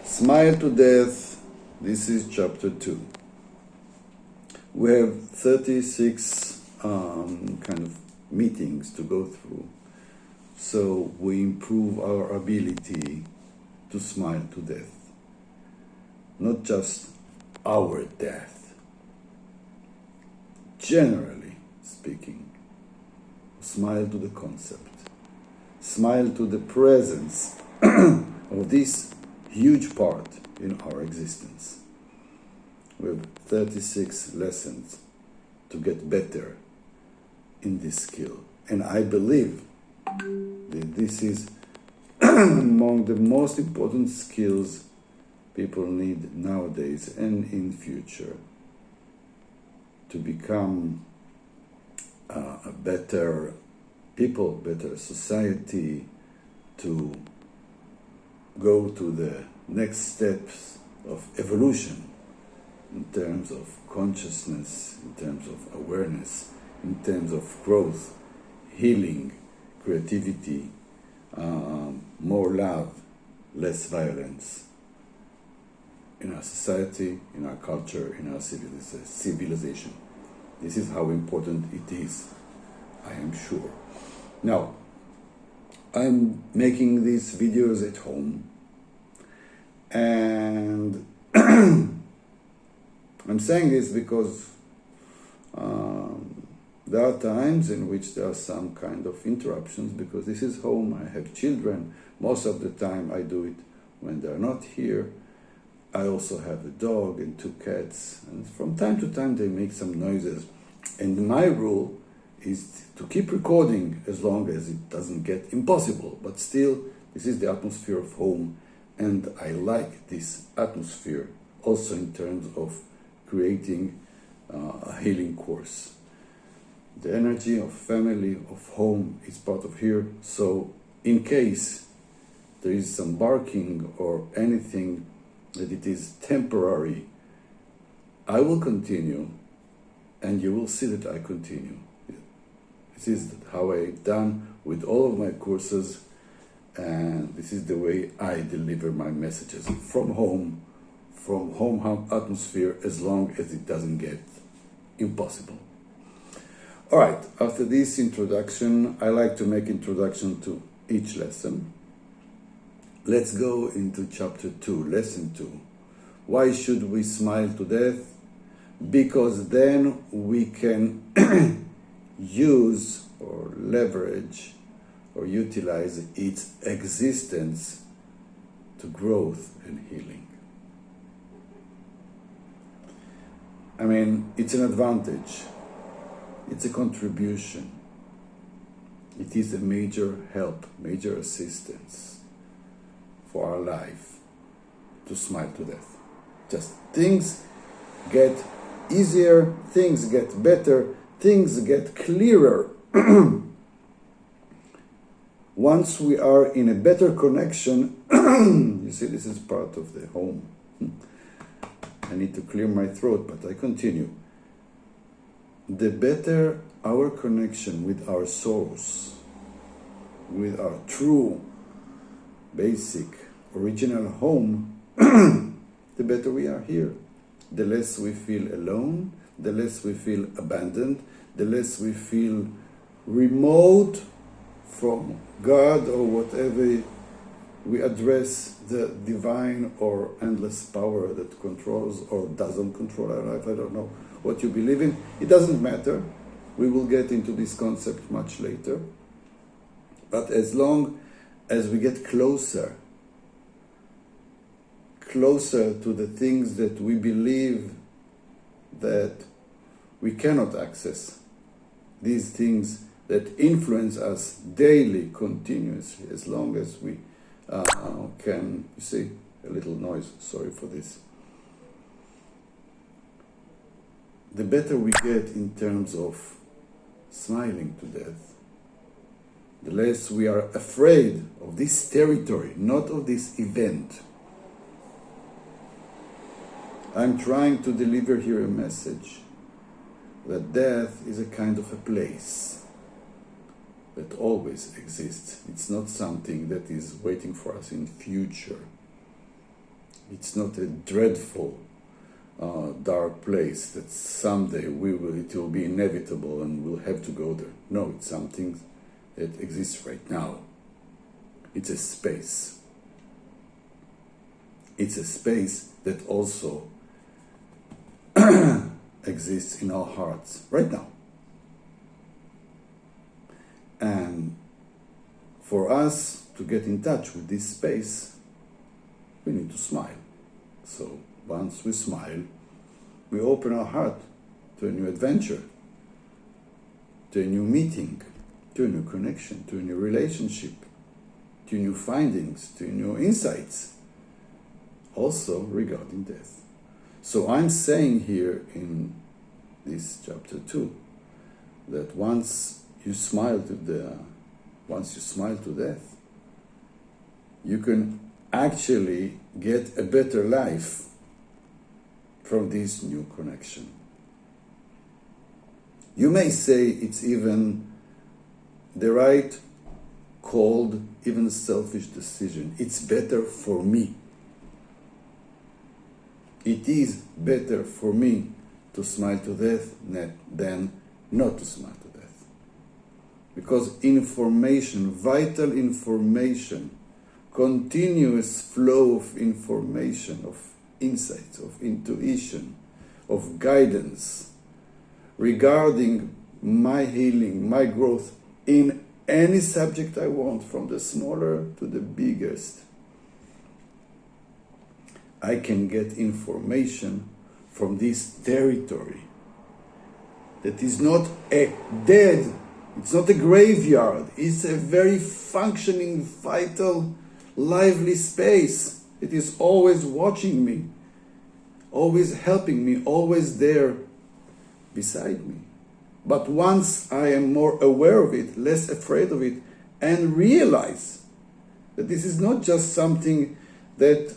Smile to Death. This is chapter 2. We have 36 kind of meetings to go through, so we improve our ability to smile to death. Not just our death, generally speaking. Smile to the concept. Smile to the presence of this huge part in our existence. We have 36 lessons to get better in this skill. And I believe that this is among the most important skills people need nowadays and in future to become a better people, better society, to go to the next steps of evolution in terms of consciousness, in terms of awareness, in terms of growth, healing, creativity, more love, less violence in our society, in our culture, in our civilization. This is how important it is, I am sure. Now, I'm making these videos at home, and I'm saying this because there are times in which there are some kind of interruptions, because this is home, I have children. Most of the time I do it when they're not here. I also have a dog and 2 cats, and from time to time they make some noises. And my rule is to keep recording as long as it doesn't get impossible. But still, this is the atmosphere of home, and I like this atmosphere also in terms of creating a healing course. The energy of family, of home is part of here. So in case there is some barking or anything that it is temporary, I will continue, and you will see that I continue. This is how I've done with all of my courses, and this is the way I deliver my messages from home atmosphere, as long as it doesn't get impossible. All right, after this introduction, I like to make introduction to each lesson. Let's go into chapter 2, lesson 2. Why should we smile to death? Because then we can use or leverage or utilize its existence to growth and healing. I mean, it's an advantage. It's a contribution. It is a major help, major assistance for our life to smile to death. Just things get easier, things get better, things get clearer. Once we are in a better connection, you see, this is part of the home. I need to clear my throat, but I continue. The better our connection with our source, with our true, basic, original home, the better we are here. The less we feel alone, the less we feel abandoned, the less we feel remote from God or whatever we address the divine or endless power that controls or doesn't control our life. I don't know what you believe in. It doesn't matter. We will get into this concept much later. But as long as we get closer to the things that we believe that we cannot access, these things that influence us daily, continuously, as long as we can, you see, a little noise, sorry for this. The better we get in terms of smiling to death, the less we are afraid of this territory, not of this event. I'm trying to deliver here a message that death is a kind of a place that always exists. It's not something that is waiting for us in future. It's not a dreadful, dark place that someday it will be inevitable and we'll have to go there. No, it's something that exists right now. It's a space. It's a space that also exists in our hearts right now. And for us to get in touch with this space, we need to smile. So once we smile, we open our heart to a new adventure, to a new meeting, to a new connection, to a new relationship, to new findings, to new insights, also regarding death. So I'm saying here in this chapter 2 that once you smile to death, you can actually get a better life from this new connection. You may say it's even the right, cold, even selfish decision. It's better for me. It is better for me to smile to death than not to smile to death. Because information, vital information, continuous flow of information, of insights, of intuition, of guidance regarding my healing, my growth in any subject I want, from the smaller to the biggest. I can get information from this territory that is not a dead, it's not a graveyard, it's a very functioning, vital, lively space. It is always watching me, always helping me, always there beside me. But once I am more aware of it, less afraid of it, and realize that this is not just something that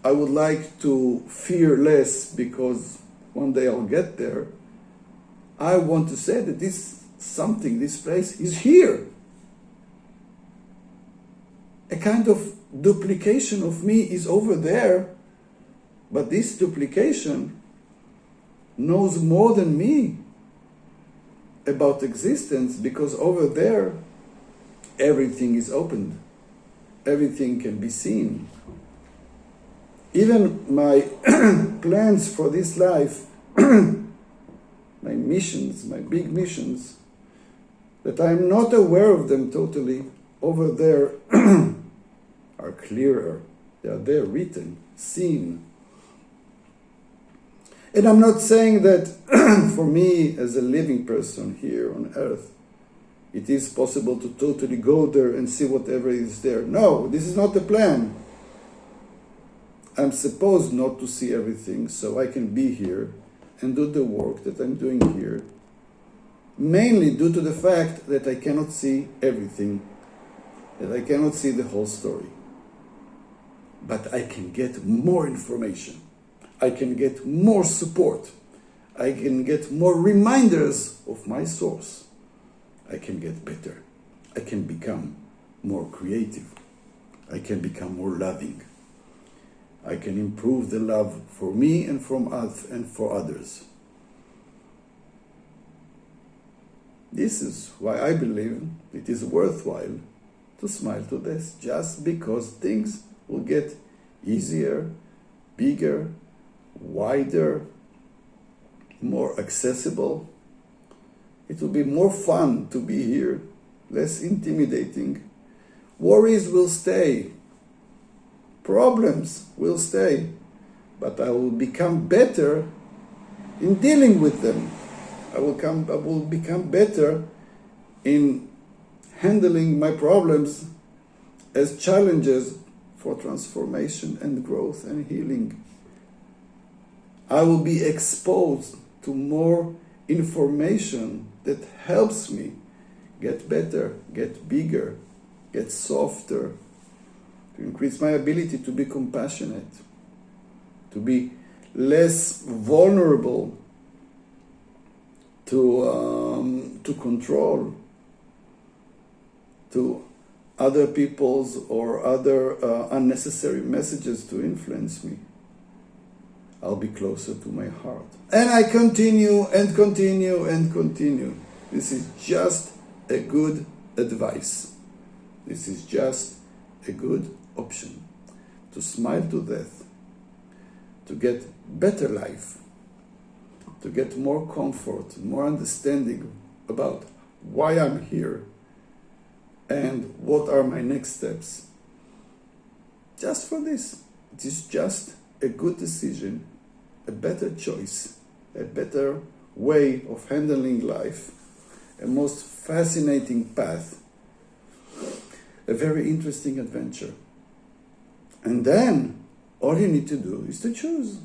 I would like to fear less because one day I'll get there, I want to say that this place is here. A kind of duplication of me is over there, but this duplication knows more than me about existence, because over there everything is opened, everything can be seen. Even my plans for this life, my missions, my big missions, that I'm not aware of them totally, over there are clearer. They are there written, seen. And I'm not saying that for me as a living person here on earth, it is possible to totally go there and see whatever is there. No, this is not the plan. I'm supposed not to see everything, so I can be here and do the work that I'm doing here, mainly due to the fact that I cannot see everything, that I cannot see the whole story. But I can get more information. I can get more support. I can get more reminders of my source. I can get better. I can become more creative. I can become more loving. I can improve the love for me and for others. This is why I believe it is worthwhile to smile to death, just because things will get easier, bigger, wider, more accessible. It will be more fun to be here, less intimidating. Worries will stay. Problems will stay. But I will become better in dealing with them. I will become better in handling my problems as challenges for transformation and growth and healing. I will be exposed to more information that helps me get better, get bigger, get softer, to increase my ability to be compassionate, to be less vulnerable to control, to other people's or other unnecessary messages to influence me, I'll be closer to my heart. And I continue and continue and continue. This is just a good advice. This is just a good option to smile to death, to get better life, to get more comfort, more understanding about why I'm here and what are my next steps. Just for this. It is just a good decision, a better choice, a better way of handling life, a most fascinating path, a very interesting adventure. And then all you need to do is to choose.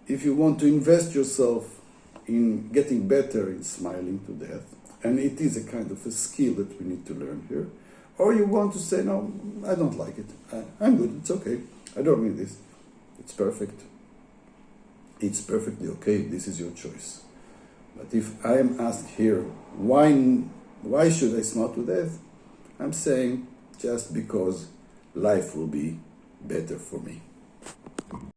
If you want to invest yourself in getting better in smiling to death, and it is a kind of a skill that we need to learn here, or you want to say, no, I don't like it. I'm good, it's okay. I don't need this. It's perfect. It's perfectly okay. This is your choice. But if I am asked here, why should I smile to death? I'm saying just because life will be better for me.